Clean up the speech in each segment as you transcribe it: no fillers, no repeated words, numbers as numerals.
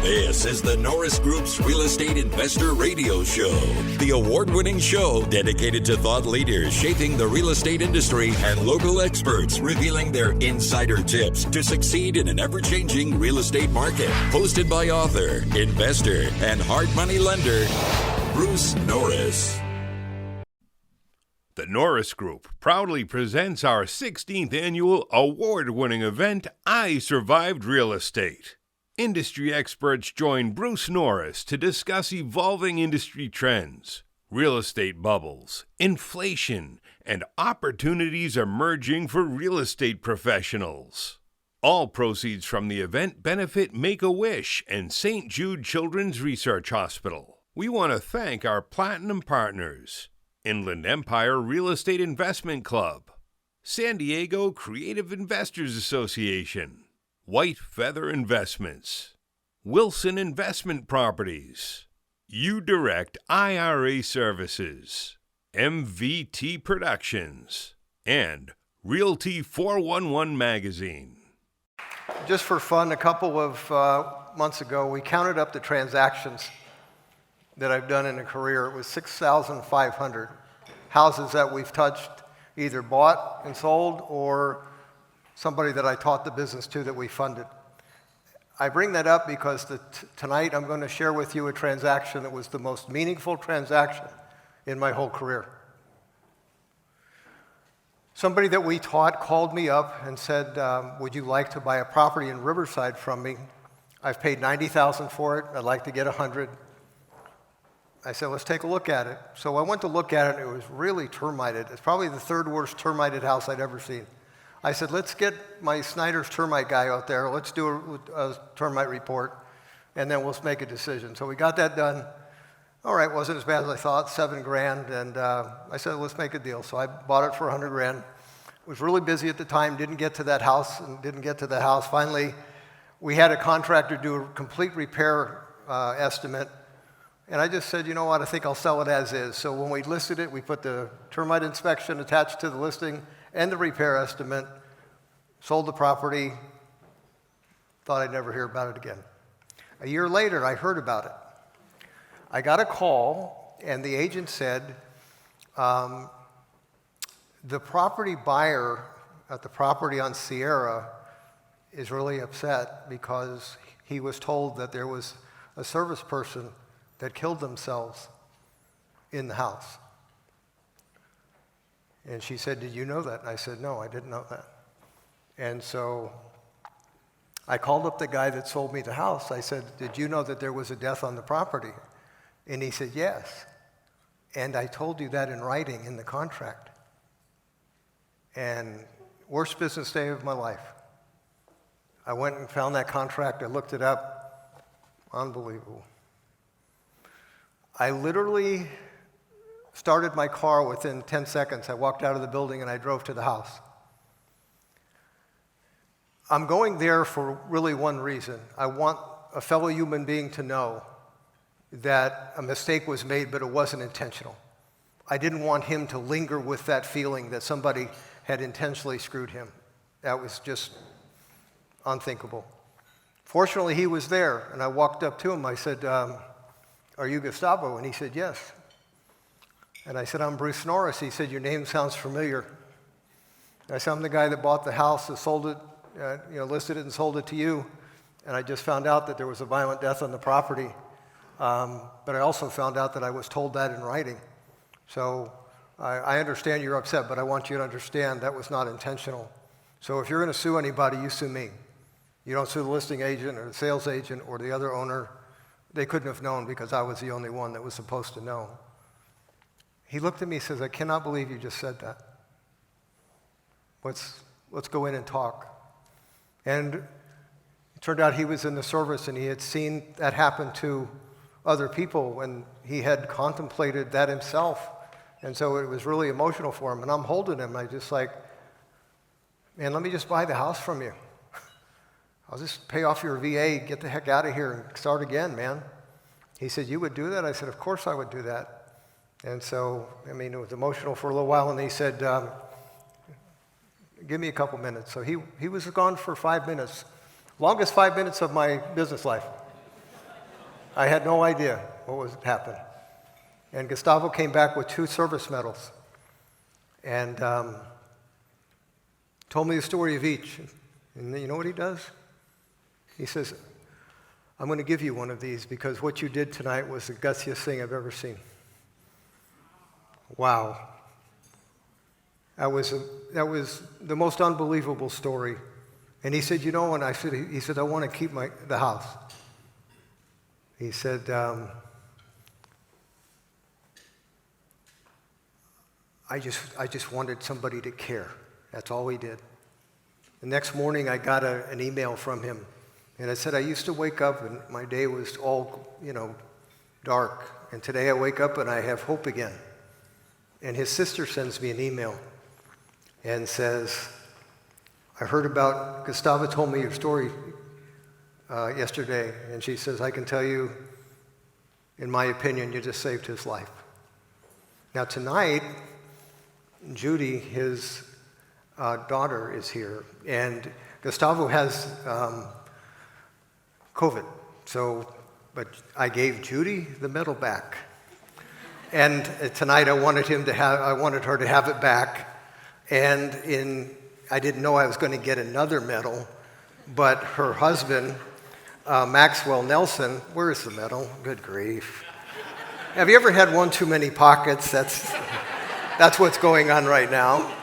This is the Norris Group's Real Estate Investor Radio Show, the award-winning show dedicated to thought leaders shaping the real estate industry and local experts revealing their insider tips to succeed in an ever-changing real estate market. Hosted by author, investor, and hard money lender, Bruce Norris. The Norris Group proudly presents our 16th annual award-winning event, I Survived Real Estate. Industry experts join Bruce Norris to discuss evolving industry trends, real estate bubbles, inflation, and opportunities emerging for real estate professionals. All proceeds from the event benefit Make-A-Wish and St. Jude Children's Research Hospital. We want to thank our platinum partners, Inland Empire Real Estate Investment Club, San Diego Creative Investors Association, White Feather Investments, Wilson Investment Properties, UDirect IRA Services, MVT Productions, and Realty 411 Magazine. Just for fun, a couple of months ago, we counted up the transactions that I've done in a career. It was 6,500 houses that we've touched, either bought and sold or somebody that I taught the business to that we funded. I bring that up because tonight I'm going to share with you a transaction that was the most meaningful transaction in my whole career. Somebody that we taught called me up and said, would you like to buy a property in Riverside from me? I've paid $90,000 for it. I'd like to get $100,000. I said, let's take a look at it. So I went to look at it, and it was really termited. It's probably the third worst termited house I'd ever seen. I said, let's get my Snyder's termite guy out there. Let's do a termite report, and then we'll make a decision. So we got that done. All right, wasn't as bad as I thought, $7,000, and I said, let's make a deal. So I bought it for $100,000. Was really busy at the time, didn't get to that house, and didn't get to the house. Finally, we had a contractor do a complete repair estimate, and I just said, you know what, I think I'll sell it as is. So when we listed it, we put the termite inspection attached to the listing and the repair estimate, sold the property, thought I'd never hear about it again. A year later, I heard about it. I got a call, and the agent said, the property buyer at the property on Sierra is really upset because he was told that there was a service person that killed themselves in the house. And she said, did you know that? And I said, no, I didn't know that. And so I called up the guy that sold me the house. I said, did you know that there was a death on the property? And he said, yes. And I told you that in writing in the contract. And worst business day of my life. I went and found that contract. I looked it up. Unbelievable. I literally started my car within 10 seconds. I walked out of the building and I drove to the house. I'm going there for really one reason. I want a fellow human being to know that a mistake was made, but it wasn't intentional. I didn't want him to linger with that feeling that somebody had intentionally screwed him. That was just unthinkable. Fortunately, he was there, and I walked up to him. I said, are you Gustavo? And he said, yes. And I said, I'm Bruce Norris. He said, your name sounds familiar. And I said, I'm the guy that bought the house, that sold it, listed it and sold it to you. And I just found out that there was a violent death on the property. But I also found out that I was told that in writing. So I understand you're upset, but I want you to understand that was not intentional. So if you're going to sue anybody, you sue me. You don't sue the listing agent or the sales agent or the other owner. They couldn't have known because I was the only one that was supposed to know. He looked at me and says, I cannot believe you just said that. Let's go in and talk. And it turned out he was in the service and he had seen that happen to other people and he had contemplated that himself. And so it was really emotional for him. And I'm holding him. I just like, man, let me just buy the house from you. I'll just pay off your VA, get the heck out of here and start again, man. He said, you would do that? I said, of course I would do that. And so, it was emotional for a little while, and he said, give me a couple minutes. So he was gone for 5 minutes, longest 5 minutes of my business life. I had no idea what was happening. And Gustavo came back with 2 service medals and told me the story of each. And you know what he does? He says, I'm going to give you one of these because what you did tonight was the gutsiest thing I've ever seen. Wow. That was the most unbelievable story. And he said, you know, and he said, I want to keep the house. He said, I just wanted somebody to care. That's all he did. The next morning, I got an email from him, and it said, I used to wake up and my day was all, dark, and today I wake up and I have hope again. And his sister sends me an email and says, I heard about, Gustavo told me your story yesterday, and she says, I can tell you, in my opinion, you just saved his life. Now tonight, Judy, his daughter, is here, and Gustavo has COVID, but I gave Judy the medal back. And tonight I wanted her to have it back, and I didn't know I was going to get another medal, but her husband, Maxwell Nelson, where's the medal? Good grief. Have you ever had one too many pockets? That's what's going on right now.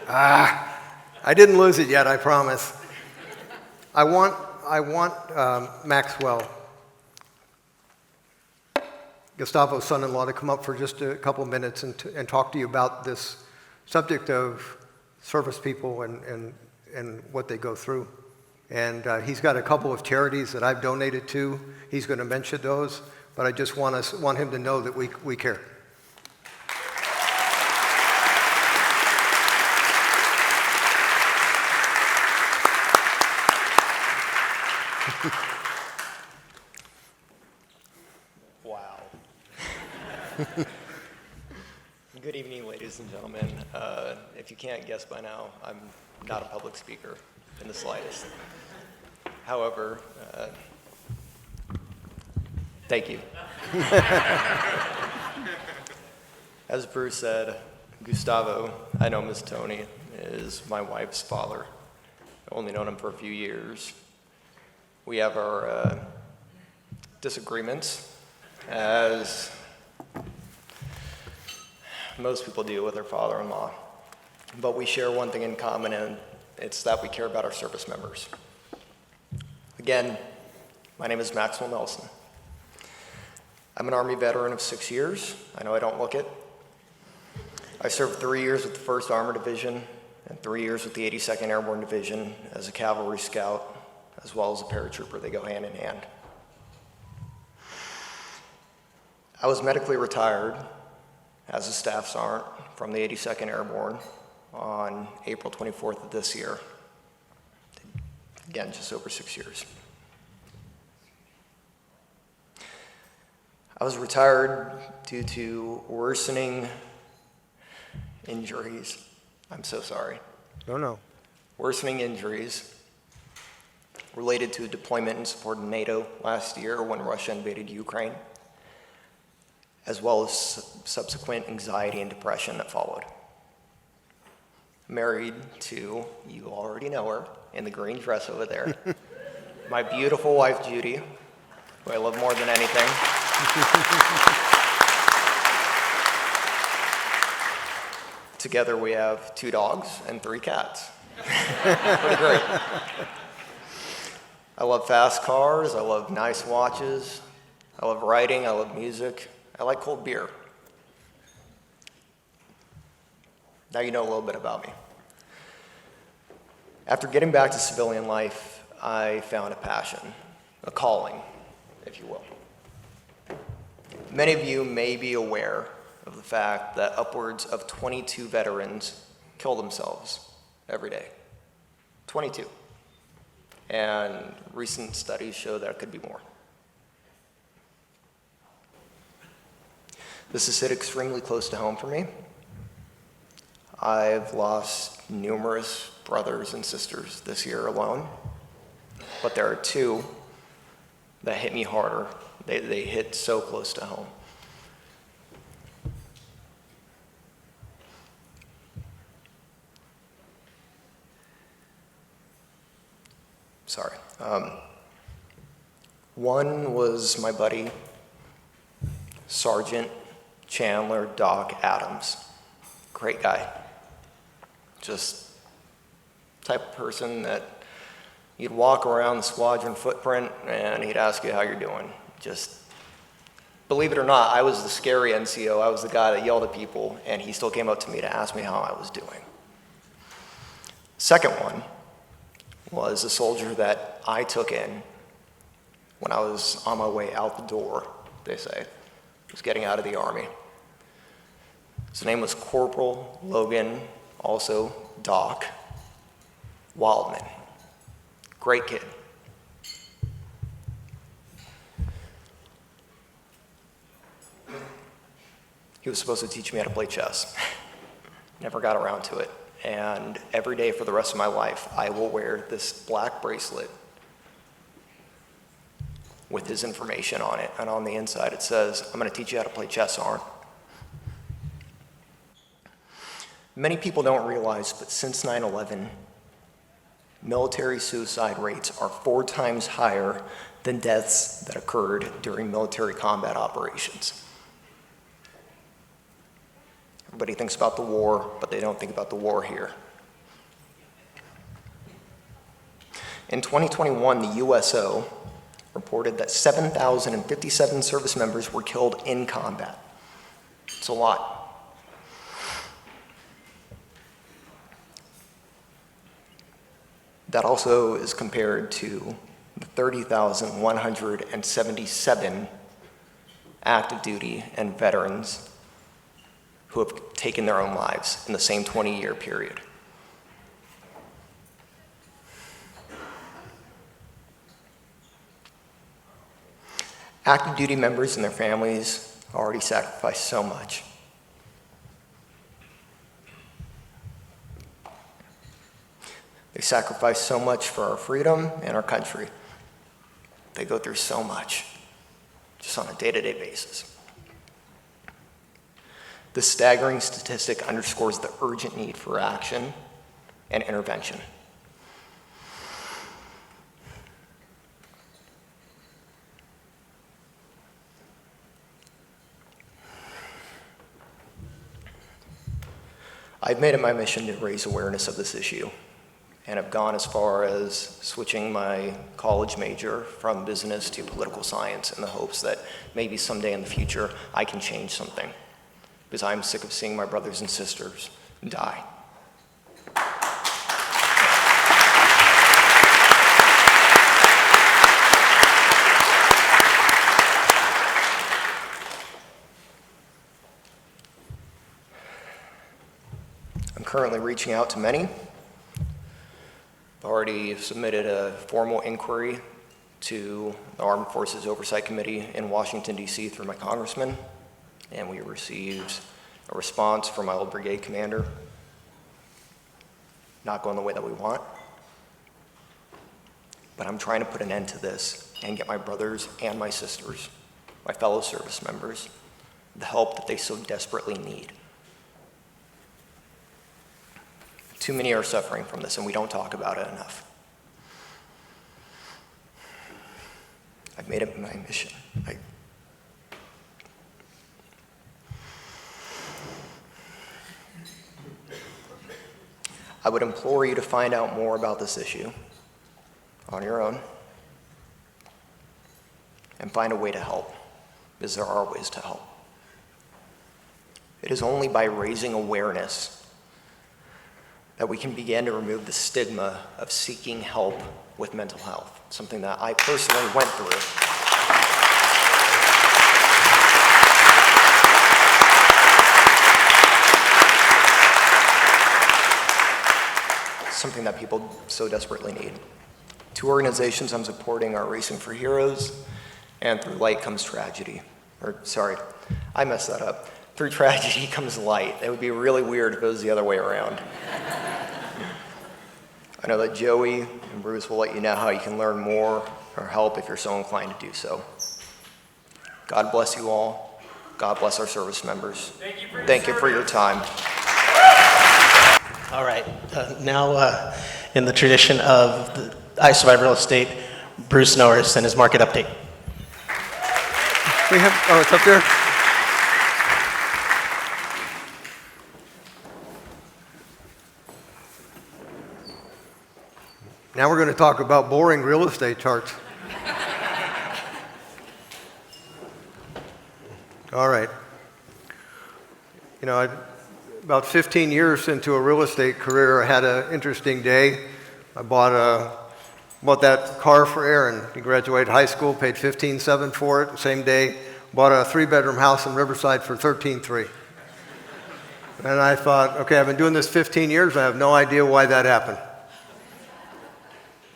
I didn't lose it yet, I promise. I want Maxwell, Gustavo's son-in-law, to come up for just a couple minutes and talk to you about this subject of service people and what they go through. And he's got a couple of charities that I've donated to. He's going to mention those, but I just want him to know that we care. Wow. Good evening, ladies and gentlemen. If you can't guess by now, I'm not a public speaker in the slightest. However, thank you. As Bruce said, Gustavo, I know Miss Tony, is my wife's father. I've only known him for a few years. We have our disagreements, as most people do with their father-in-law. But we share one thing in common, and it's that we care about our service members. Again, my name is Maxwell Nelson. I'm an Army veteran of 6 years. I know I don't look it. I served 3 years with the 1st Armored Division and 3 years with the 82nd Airborne Division as a cavalry scout, as well as a paratrooper. They go hand in hand. I was medically retired as a staff sergeant from the 82nd Airborne on April 24th of this year. Again, just over 6 years. I was retired due to worsening injuries. I'm so sorry. No. Worsening injuries related to a deployment in support of NATO last year when Russia invaded Ukraine, as well as subsequent anxiety and depression that followed. Married to, you already know her, in the green dress over there, my beautiful wife, Judy, who I love more than anything. Together we have 2 dogs and 3 cats. Pretty great. I love fast cars, I love nice watches, I love writing, I love music, I like cold beer. Now you know a little bit about me. After getting back to civilian life, I found a passion, a calling, if you will. Many of you may be aware of the fact that upwards of 22 veterans kill themselves every day. 22. And recent studies show that it could be more. This has hit extremely close to home for me. I've lost numerous brothers and sisters this year alone, but there are 2 that hit me harder. They hit so close to home. Sorry. One was my buddy, Sergeant Chandler Doc Adams. Great guy. Just type of person that you'd walk around the squadron footprint and he'd ask you how you're doing. Just, believe it or not, I was the scary NCO. I was the guy that yelled at people, and he still came up to me to ask me how I was doing. Second one was a soldier that I took in when I was on my way out the door, they say. I was getting out of the Army. His name was Corporal Logan, also Doc Wildman. Great kid. He was supposed to teach me how to play chess. Never got around to it. And every day for the rest of my life, I will wear this black bracelet with his information on it. And on the inside it says, I'm going to teach you how to play chess, Arn. Many people don't realize, but since 9/11, military suicide rates are 4 times higher than deaths that occurred during military combat operations. Everybody thinks about the war, but they don't think about the war here. In 2021, the USO reported that 7,057 service members were killed in combat. It's a lot. That also is compared to the 30,177 active duty and veterans who have taken their own lives in the same 20-year period. Active duty members and their families already sacrificed so much. They sacrifice so much for our freedom and our country. They go through so much, just on a day-to-day basis. This staggering statistic underscores the urgent need for action and intervention. I've made it my mission to raise awareness of this issue, and have gone as far as switching my college major from business to political science in the hopes that maybe someday in the future I can change something, because I'm sick of seeing my brothers and sisters die. I'm currently reaching out to many. I've already submitted a formal inquiry to the Armed Forces Oversight Committee in Washington, D.C. through my congressman, and we received a response from my old brigade commander. Not going the way that we want, but I'm trying to put an end to this and get my brothers and my sisters, my fellow service members, the help that they so desperately need. Too many are suffering from this, and we don't talk about it enough. I've made it my mission. I would implore you to find out more about this issue on your own and find a way to help, because there are ways to help. It is only by raising awareness that we can begin to remove the stigma of seeking help with mental health, something that I personally went through. Something that people so desperately need. 2 organizations I'm supporting are Racing for Heroes and Through Light Comes Tragedy. Or, sorry, I messed that up. Through tragedy comes light. It would be really weird if it was the other way around. I know that Joey and Bruce will let you know how you can learn more or help if you're so inclined to do so. God bless you all. God bless our service members. Thank you for your time. All right, now in the tradition of the I Survive Real Estate, Bruce Norris and his market update. We have, oh, it's up there? Now we're going to talk about boring real estate charts. All right. You know, about 15 years into a real estate career, I had an interesting day. I bought that car for Aaron. He graduated high school, paid $15,700 for it. Same day, bought a 3-bedroom house in Riverside for $13,300. And I thought, okay, I've been doing this 15 years. I have no idea why that happened.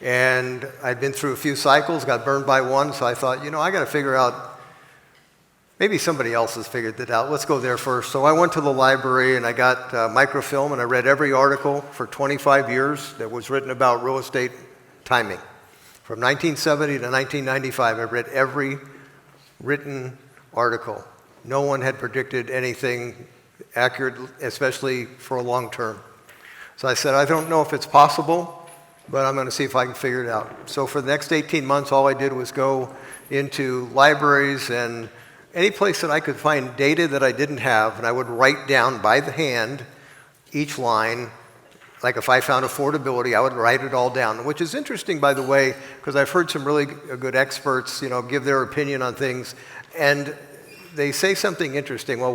And I'd been through a few cycles, got burned by one, so I thought, you know, I got to figure out, maybe somebody else has figured it out. Let's go there first. So I went to the library and I got microfilm, and I read every article for 25 years that was written about real estate timing. From 1970 to 1995, I read every written article. No one had predicted anything accurate, especially for a long term. So I said, I don't know if it's possible, but I'm going to see if I can figure it out. So for the next 18 months, all I did was go into libraries and any place that I could find data that I didn't have, and I would write down by the hand each line. Like if I found affordability, I would write it all down, which is interesting, by the way, because I've heard some really good experts, you know, give their opinion on things, and they say something interesting. Well,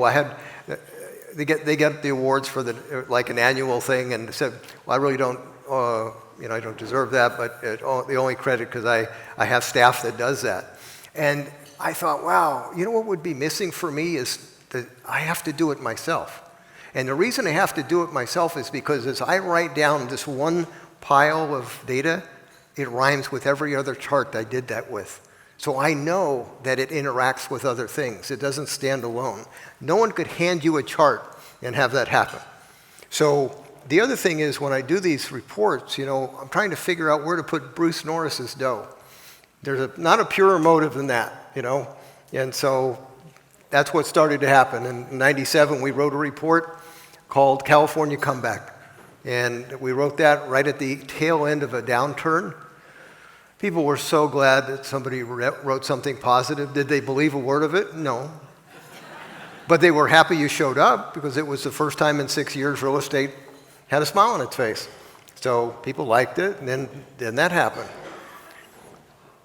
they get the awards for like an annual thing, and said, well, I really don't. I don't deserve that, but the only credit because I have staff that does that. And I thought, wow, you know what would be missing for me is that I have to do it myself. And the reason I have to do it myself is because as I write down this one pile of data, it rhymes with every other chart I did that with. So I know that it interacts with other things. It doesn't stand alone. No one could hand you a chart and have that happen. So the other thing is when I do these reports, you know, I'm trying to figure out where to put Bruce Norris's dough. There's not a purer motive than that, you know, and so that's what started to happen. In '97, we wrote a report called California Comeback, and we wrote that right at the tail end of a downturn. People were so glad that somebody wrote something positive. Did they believe a word of it? No. But they were happy you showed up because it was the first time in 6 years real estate had a smile on its face. So people liked it, and then that happened.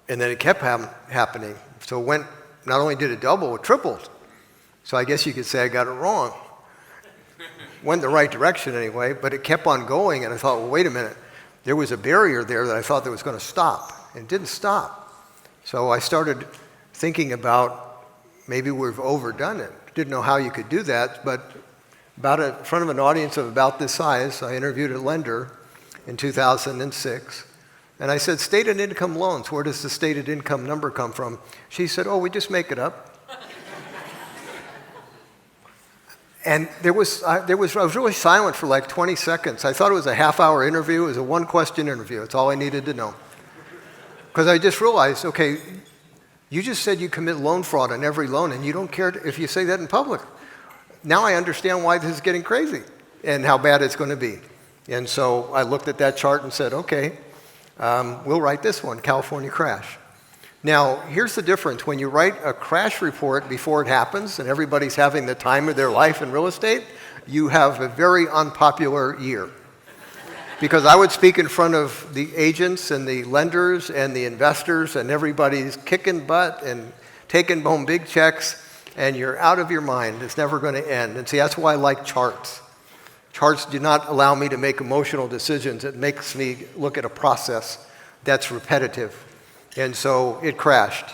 And then it kept happening. So it went, not only did it double, it tripled. So I guess you could say I got it wrong. Went the right direction anyway, but it kept on going, and I thought, well, wait a minute. There was a barrier there that I thought that was going to stop, and it didn't stop. So I started thinking about maybe we've overdone it. Didn't know how you could do that, but in front of an audience of about this size, I interviewed a lender in 2006. And I said, stated income loans, where does the stated income number come from? She said, oh, we just make it up. And I was really silent for like 20 seconds. I thought it was a half-hour interview. It was a one-question interview. It's all I needed to know. Because I just realized, okay, you just said you commit loan fraud on every loan, and you don't care if you say that in public. Now I understand why this is getting crazy and how bad it's going to be. And so I looked at that chart and said, okay, we'll write this one, California crash. Now, here's the difference. When you write a crash report before it happens and everybody's having the time of their life in real estate, you have a very unpopular year. Because I would speak in front of the agents and the lenders and the investors, and everybody's kicking butt and taking home big checks, and you're out of your mind. It's never going to end. And see, that's why I like charts. Charts do not allow me to make emotional decisions. It makes me look at a process that's repetitive. And so it crashed.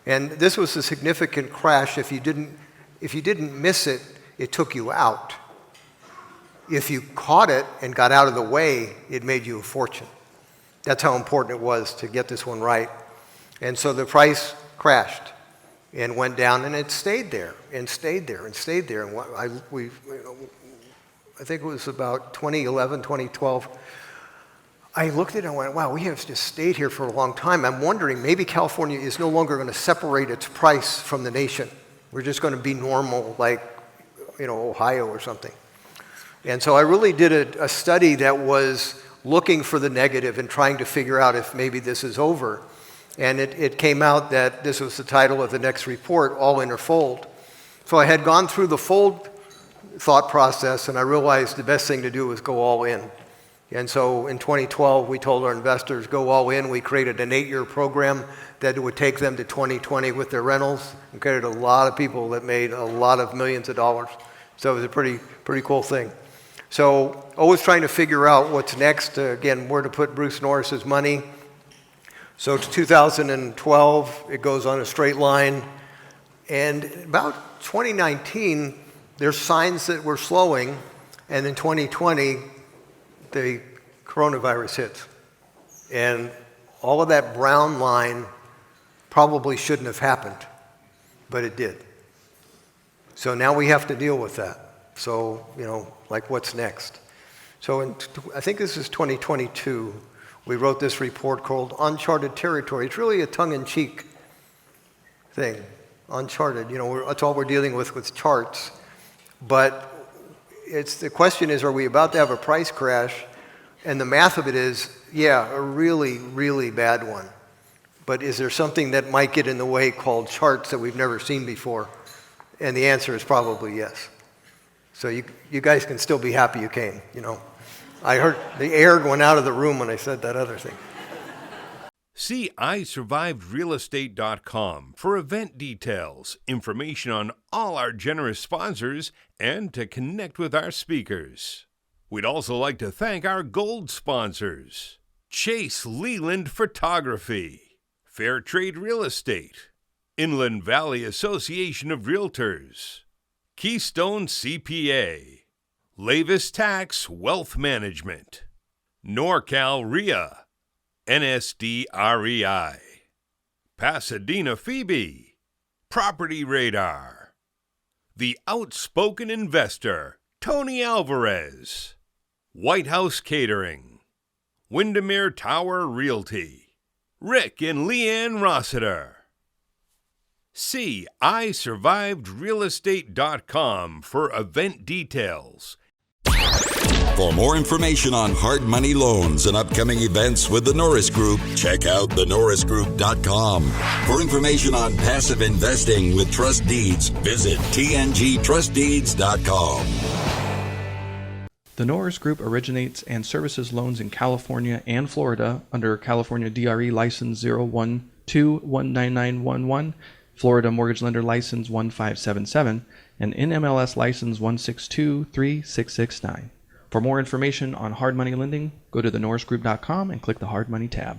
And this was a significant crash. If you didn't miss it, it took you out. If you caught it and got out of the way, it made you a fortune. That's how important it was to get this one right. And so the price crashed and went down, and it stayed there and stayed there and stayed there. And I think it was about 2011, 2012. I looked at it and went, wow, we have just stayed here for a long time. I'm wondering, maybe California is no longer going to separate its price from the nation. We're just going to be normal like, Ohio or something. And so I really did a study that was looking for the negative and trying to figure out if maybe this is over. And it came out that this was the title of the next report, All In or Fold. So I had gone through the fold thought process, and I realized the best thing to do was go all in. And so in 2012, we told our investors, go all in. We created an 8-year program that would take them to 2020 with their rentals, and created a lot of people that made a lot of millions of dollars. So it was a pretty cool thing. So always trying to figure out what's next, again, where to put Bruce Norris's money. So to 2012, it goes on a straight line. And about 2019, there's signs that we're slowing, and in 2020, the coronavirus hits. And all of that brown line probably shouldn't have happened, but it did. So now we have to deal with that. So, like what's next? So I think this is 2022, we wrote this report called Uncharted Territory. It's really a tongue-in-cheek thing, uncharted. That's all we're dealing with charts. But the question is, are we about to have a price crash? And the math of it is, yeah, a really, really bad one. But is there something that might get in the way called charts that we've never seen before? And the answer is probably yes. So you guys can still be happy you came, I heard the air going out of the room when I said that other thing. See isurvivedrealestate.com for event details, information on all our generous sponsors, and to connect with our speakers. We'd also like to thank our gold sponsors: Chase Leland Photography, Fair Trade Real Estate, Inland Valley Association of Realtors, Keystone CPA, Lavis Tax Wealth Management, NorCal RIA, NSD REI, Pasadena Phoebe, Property Radar, The Outspoken Investor, Tony Alvarez, White House Catering, Windermere Tower Realty, Rick and Leanne Rossiter. See isurvivedrealestate.com for event details. For more information on hard money loans and upcoming events with the Norris Group, check out thenorrisgroup.com. For information on passive investing with trust deeds, visit tngtrustdeeds.com. The Norris Group originates and services loans in California and Florida under California DRE License 012-19911, Florida Mortgage Lender License 1577, and NMLS License 1623669. For more information on hard money lending, go to thenorrisgroup.com and click the Hard Money tab.